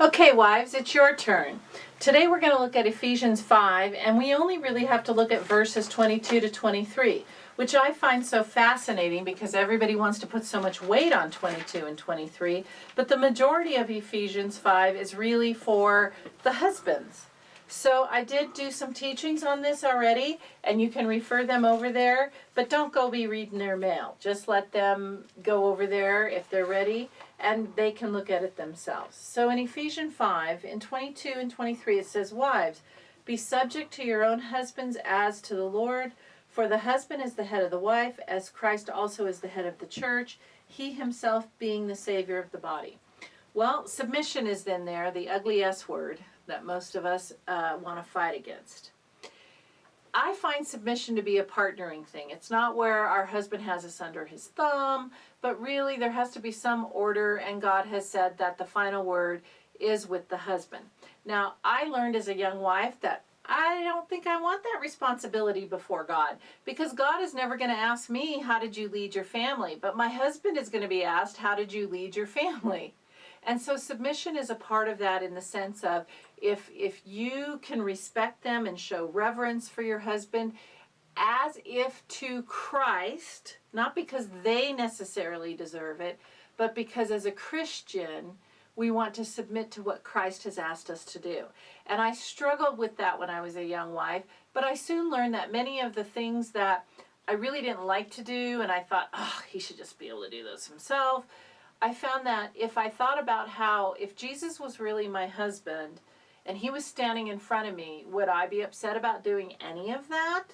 Okay, wives, it's your turn. Today we're going to look at Ephesians 5, and we only really have to look at verses 22 to 23, which I find so fascinating because everybody wants to put so much weight on 22 and 23, but the majority of Ephesians 5 is really for the husbands. So I did do some teachings on this already, and you can refer them over there, but don't go be reading their mail. Just let them go over there if they're ready, and they can look at it themselves. So in Ephesians 5, in 22 and 23, it says, "Wives, be subject to your own husbands as to the Lord, for the husband is the head of the wife, as Christ also is the head of the church, he himself being the Savior of the body." Well, submission is in there, the ugly S word that most of us want to fight against. I find submission to be a partnering thing. It's not where our husband has us under his thumb, but really there has to be some order, and God has said that the final word is with the husband. Now, I learned as a young wife that I don't think I want that responsibility before God, because God is never going to ask me, how did you lead your family? But my husband is going to be asked, how did you lead your family? And so submission is a part of that, in the sense of if you can respect them and show reverence for your husband as if to Christ, not because they necessarily deserve it, but because as a Christian, we want to submit to what Christ has asked us to do. And I struggled with that when I was a young wife, but I soon learned that many of the things that I really didn't like to do, and I thought, oh, he should just be able to do this himself, I found that if I thought about how, if Jesus was really my husband and he was standing in front of me, would I be upset about doing any of that?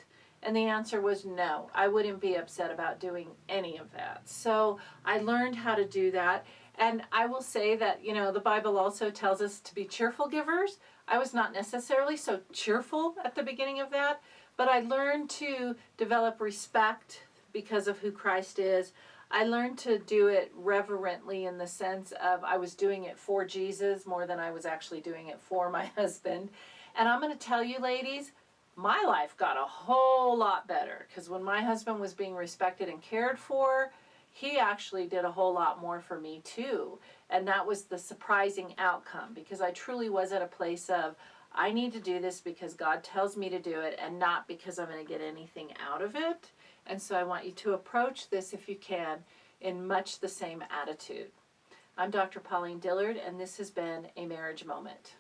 And the answer was no, I wouldn't be upset about doing any of that. So I learned how to do that. And I will say that, the Bible also tells us to be cheerful givers. I was not necessarily so cheerful at the beginning of that, but I learned to develop respect because of who Christ is. I learned to do it reverently, in the sense of I was doing it for Jesus more than I was actually doing it for my husband. And I'm going to tell you, ladies, my life got a whole lot better, because when my husband was being respected and cared for, he actually did a whole lot more for me too. And that was the surprising outcome, because I truly was at a place of, I need to do this because God tells me to do it, and not because I'm going to get anything out of it. And so I want you to approach this, if you can, in much the same attitude. I'm Dr. Pauline Dillard, and this has been A Marriage Moment.